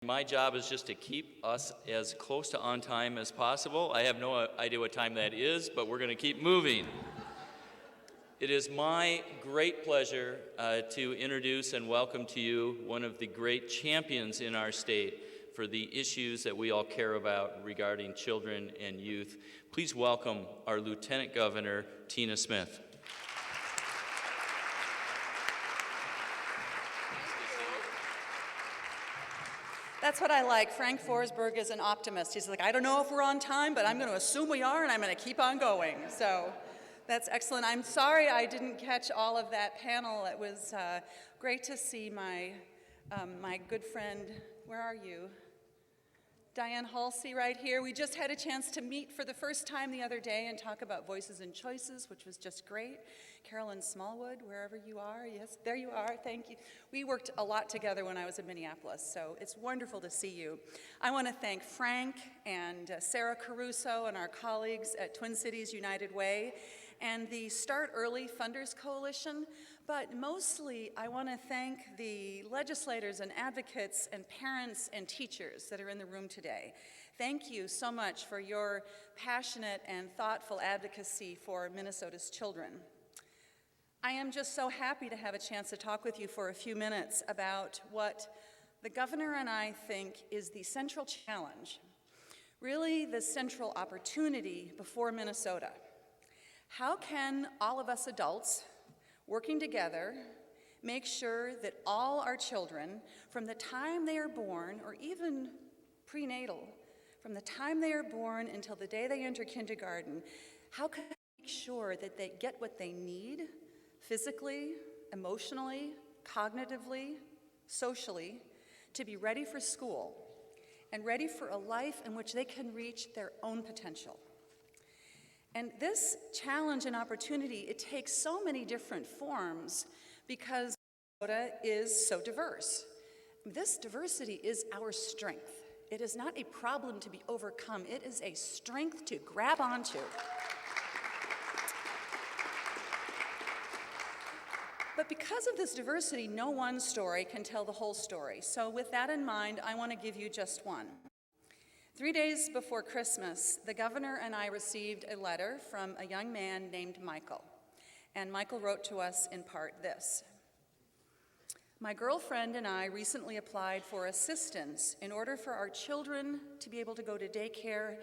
My job is just to keep us as close to on time as possible. I have no idea what time that is, but we're going to keep moving. It is my great pleasure to introduce and welcome to you one of the great champions in our state for the issues that we all care about regarding children and youth. Please welcome our Lieutenant Governor, Tina Smith. That's what I like. Frank Forsberg is an optimist. He's like, I don't know if we're on time, but I'm going to assume we are, and I'm going to keep on going. So that's excellent. I'm sorry I didn't catch all of that panel. It was great to see my good friend, where are you? Diane Halsey right here. We just had a chance to meet for the first time the other day and talk about voices and choices, which was just great. Carolyn Smallwood, wherever you are. Yes, there you are. Thank you. We worked a lot together when I was in Minneapolis, so it's wonderful to see you. I want to thank Frank and Sarah Caruso and our colleagues at Twin Cities United Way and the Start Early Funders Coalition, but mostly I want to thank the legislators and advocates and parents and teachers that are in the room today. Thank you so much for your passionate and thoughtful advocacy for Minnesota's children. I am just so happy to have a chance to talk with you for a few minutes about what the governor and I think is the central challenge, really the central opportunity before Minnesota. How can all of us adults working together make sure that all our children, from the time they are born, or even prenatal, from the time they are born until the day they enter kindergarten, how can we make sure that they get what they need physically, emotionally, cognitively, socially, to be ready for school and ready for a life in which they can reach their own potential? And this challenge and opportunity, it takes so many different forms because Minnesota is so diverse. This diversity is our strength. It is not a problem to be overcome. It is a strength to grab onto. But because of this diversity, no one story can tell the whole story. So with that in mind, I want to give you just one. 3 days before Christmas, the governor and I received a letter from a young man named Michael. And Michael wrote to us in part this: "My girlfriend and I recently applied for assistance in order for our children to be able to go to daycare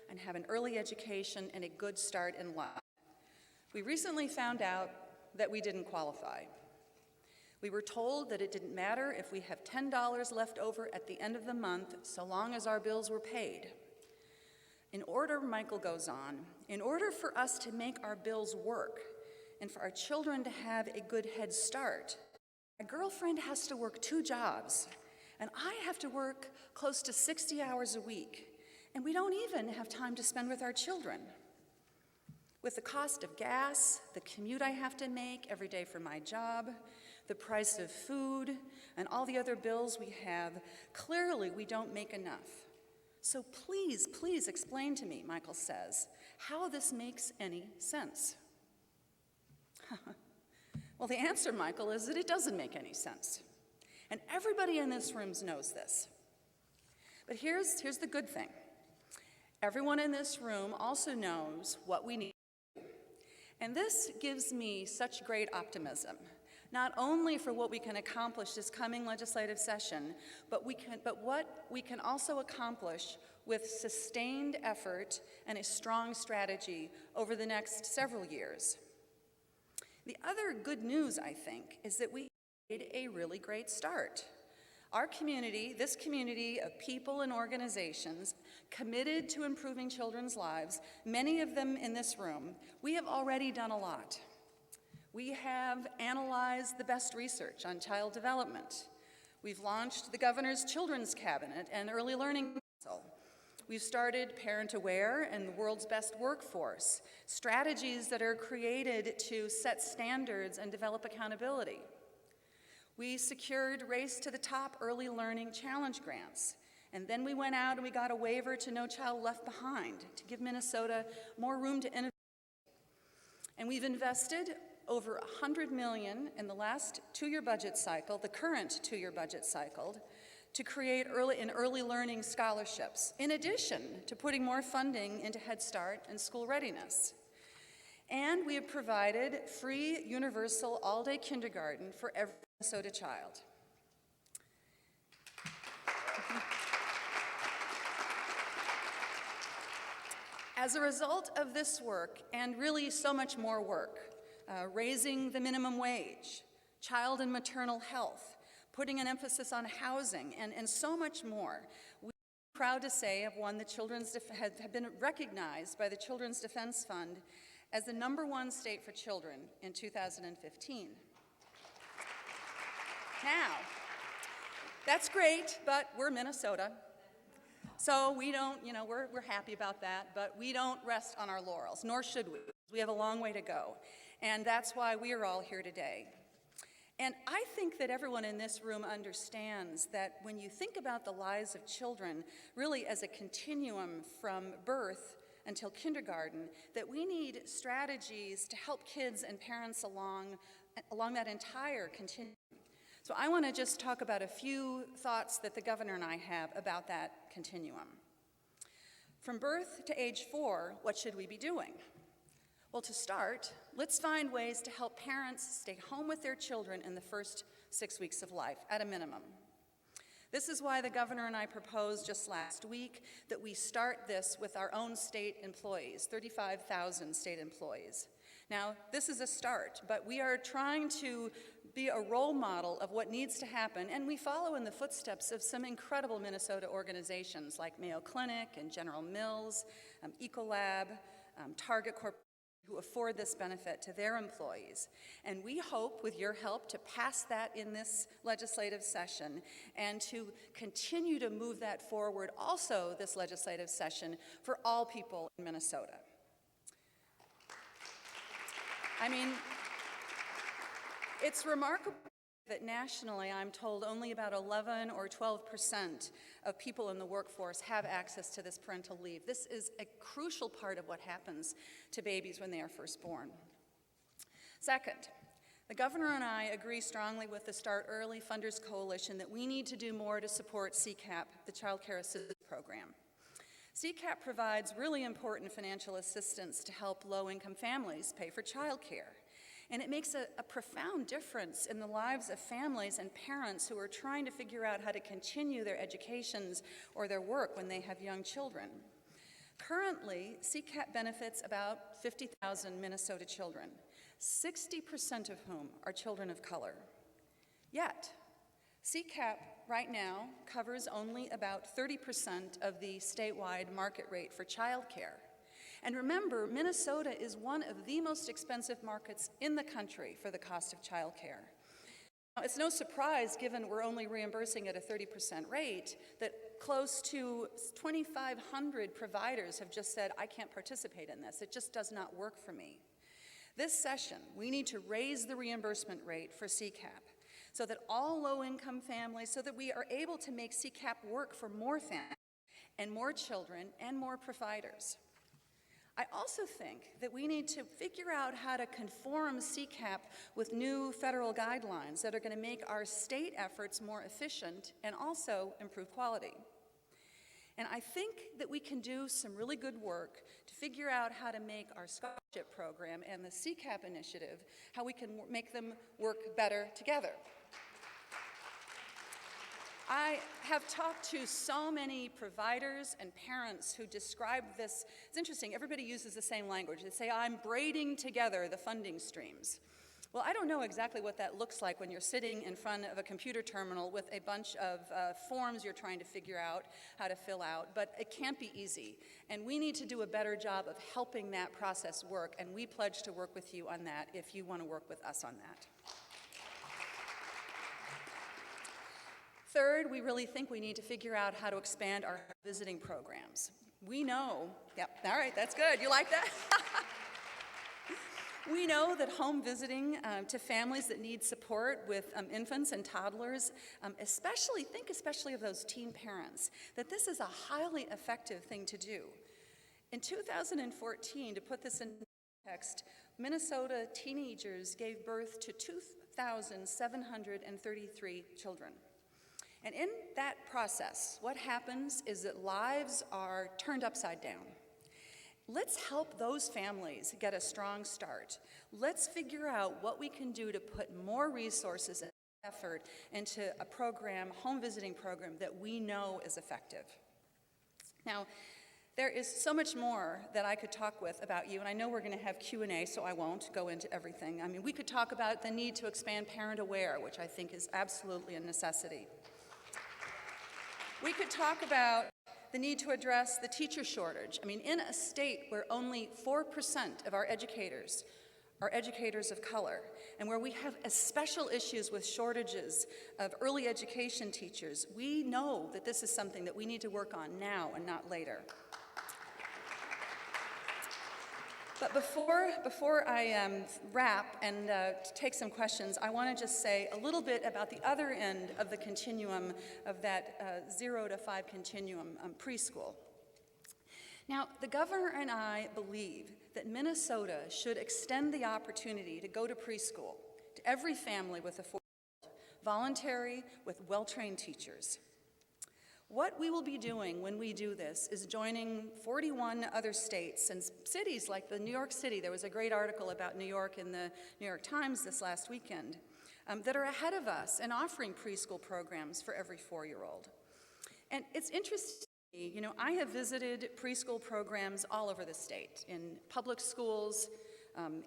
and have an early education and a good start in life. We recently found out that we didn't qualify. We were told that it didn't matter if we have $10 left over at the end of the month, so long as our bills were paid. In order," Michael goes on, "in order for us to make our bills work and for our children to have a good head start, my girlfriend has to work 2 jobs, and I have to work close to 60 hours a week, and we don't even have time to spend with our children. With the cost of gas, the commute I have to make every day for my job, the price of food, and all the other bills we have, clearly we don't make enough. So please, please explain to me," Michael says, "how this makes any sense." Well, the answer, Michael, is that it doesn't make any sense. And everybody in this room knows this. But here's the good thing. Everyone in this room also knows what we need. And this gives me such great optimism, not only for what we can accomplish this coming legislative session, but what we can also accomplish with sustained effort and a strong strategy over the next several years. The other good news, I think, is that we made a really great start. Our community, this community of people and organizations committed to improving children's lives, many of them in this room, we have already done a lot. We have analyzed the best research on child development. We've launched the Governor's Children's Cabinet and Early Learning Council. We've started Parent Aware and the World's Best Workforce, strategies that are created to set standards and develop accountability. We secured Race to the Top Early Learning Challenge grants, and then we went out and we got a waiver to No Child Left Behind to give Minnesota more room to innovate. And we've invested over $100 million in the last 2-year budget cycle, the current 2-year budget cycle, to create early learning scholarships, in addition to putting more funding into Head Start and school readiness. And we have provided free universal all-day kindergarten for every Minnesota child. As a result of this work, and really so much more work, raising the minimum wage, child and maternal health, putting an emphasis on housing, and so much more, we're proud to say have been recognized by the Children's Defense Fund as the #1 state for children in 2015. Now, that's great, but we're Minnesota. So we don't, we're happy about that, but we don't rest on our laurels, nor should we. We have a long way to go, and that's why we are all here today. And I think that everyone in this room understands that when you think about the lives of children, really as a continuum from birth until kindergarten, that we need strategies to help kids and parents along that entire continuum. So I want to just talk about a few thoughts that the governor and I have about that continuum. From birth to age 4, what should we be doing? Well, to start, let's find ways to help parents stay home with their children in the first 6 weeks of life, at a minimum. This is why the governor and I proposed just last week that we start this with our own state employees, 35,000 state employees. Now, this is a start, but we are trying to be a role model of what needs to happen, and we follow in the footsteps of some incredible Minnesota organizations like Mayo Clinic and General Mills, Ecolab, Target Corp, who afford this benefit to their employees. And we hope, with your help, to pass that in this legislative session and to continue to move that forward also this legislative session for all people in Minnesota. I mean, it's remarkable that nationally, I'm told only about 11 or 12% of people in the workforce have access to this parental leave. This is a crucial part of what happens to babies when they are first born. Second, the governor and I agree strongly with the Start Early Funders Coalition that we need to do more to support CCAP, the Child Care Assistance Program. CCAP provides really important financial assistance to help low-income families pay for child care. And it makes a profound difference in the lives of families and parents who are trying to figure out how to continue their educations or their work when they have young children. Currently, CCAP benefits about 50,000 Minnesota children, 60% of whom are children of color. Yet, CCAP right now covers only about 30% of the statewide market rate for child care. And remember, Minnesota is one of the most expensive markets in the country for the cost of child care. Now, it's no surprise, given we're only reimbursing at a 30% rate, that close to 2,500 providers have just said, I can't participate in this. It just does not work for me. This session, we need to raise the reimbursement rate for CCAP so that all low-income families, so that we are able to make CCAP work for more families and more children and more providers. I also think that we need to figure out how to conform CCAP with new federal guidelines that are going to make our state efforts more efficient and also improve quality. And I think that we can do some really good work to figure out how to make our scholarship program and the CCAP initiative, how we can make them work better together. I have talked to so many providers and parents who describe this. It's interesting, everybody uses the same language. They say, I'm braiding together the funding streams. Well, I don't know exactly what that looks like when you're sitting in front of a computer terminal with a bunch of forms you're trying to figure out how to fill out, but it can't be easy. And we need to do a better job of helping that process work, and we pledge to work with you on that if you want to work with us on that. Third, we really think we need to figure out how to expand our visiting programs. We know, yep, all right, that's good. You like that? We know that home visiting to families that need support with infants and toddlers, especially of those teen parents, that this is a highly effective thing to do. In 2014, to put this in context, Minnesota teenagers gave birth to 2,733 children. And in that process, what happens is that lives are turned upside down. Let's help those families get a strong start. Let's figure out what we can do to put more resources and effort into a program, home visiting program, that we know is effective. Now, there is so much more that I could talk with about you, and I know we're going to have Q&A, so I won't go into everything. I mean, we could talk about the need to expand Parent Aware, which I think is absolutely a necessity. We could talk about the need to address the teacher shortage. I mean, in a state where only 4% of our educators are educators of color, and where we have special issues with shortages of early education teachers, we know that this is something that we need to work on now and not later. But before I wrap and take some questions, I want to just say a little bit about the other end of the continuum of that 0 to 5 continuum, preschool. Now, the governor and I believe that Minnesota should extend the opportunity to go to preschool to every family with a 4-year-old, voluntary with well-trained teachers. What we will be doing when we do this is joining 41 other states and cities like New York City. There was a great article about New York in the New York Times this last weekend that are ahead of us in offering preschool programs for every 4-year-old. And it's interesting to me, you know, I have visited preschool programs all over the state, in public schools,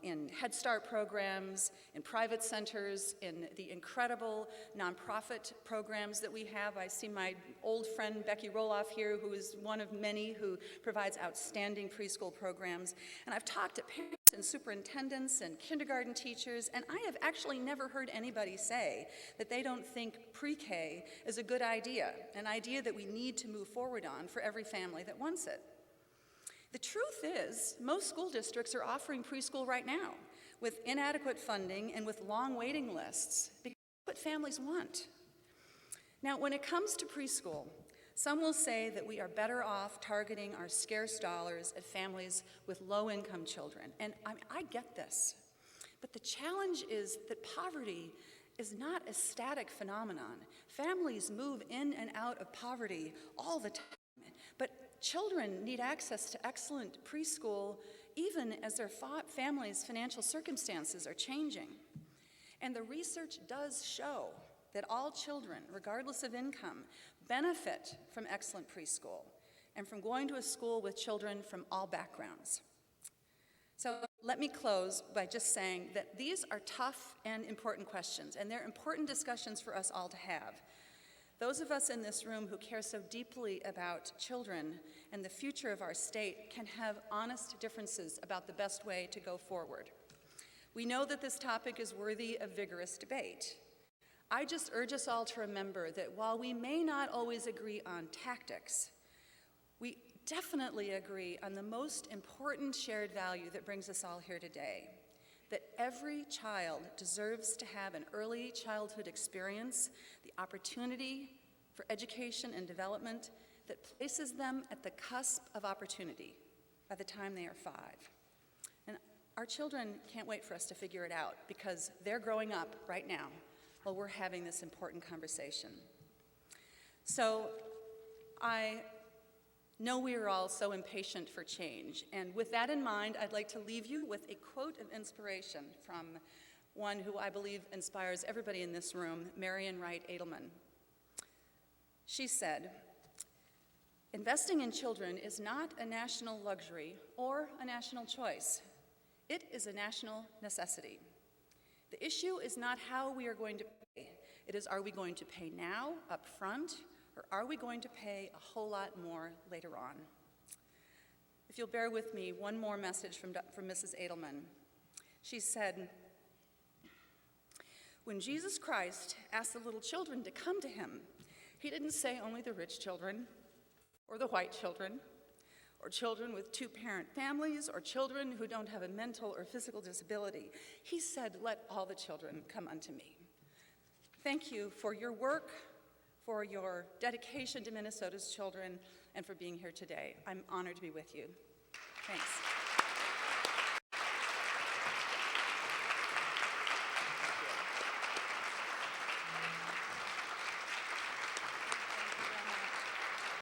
in Head Start programs, in private centers, in the incredible nonprofit programs that we have. I see my old friend Becky Roloff here, who is one of many who provides outstanding preschool programs. And I've talked to parents and superintendents and kindergarten teachers, and I have actually never heard anybody say that they don't think pre-K is a good idea, an idea that we need to move forward on for every family that wants it. The truth is, most school districts are offering preschool right now with inadequate funding and with long waiting lists because that's what families want. Now, when it comes to preschool, some will say that we are better off targeting our scarce dollars at families with low-income children, and I get this. But the challenge is that poverty is not a static phenomenon. Families move in and out of poverty all the time, but children need access to excellent preschool even as their families' financial circumstances are changing. And the research does show that all children, regardless of income, benefit from excellent preschool and from going to a school with children from all backgrounds. So let me close by just saying that these are tough and important questions, and they're important discussions for us all to have. Those of us in this room who care so deeply about children and the future of our state can have honest differences about the best way to go forward. We know that this topic is worthy of vigorous debate. I just urge us all to remember that while we may not always agree on tactics, we definitely agree on the most important shared value that brings us all here today, that every child deserves to have an early childhood experience, the opportunity for education and development that places them at the cusp of opportunity by the time they are 5. And our children can't wait for us to figure it out because they're growing up right now while we're having this important conversation. So I know we are all so impatient for change, and with that in mind, I'd like to leave you with a quote of inspiration from one who I believe inspires everybody in this room, Marian Wright Edelman. She said, "Investing in children is not a national luxury or a national choice. It is a national necessity. The issue is not how we are going to pay. It is, are we going to pay now, up front, or are we going to pay a whole lot more later on?" If you'll bear with me, one more message from Mrs. Edelman. She said, "When Jesus Christ asked the little children to come to him, he didn't say only the rich children, or the white children, or children with 2-parent families, or children who don't have a mental or physical disability. He said, 'Let all the children come unto me.' Thank you for your work, for your dedication to Minnesota's children, and for being here today. I'm honored to be with you. Thanks.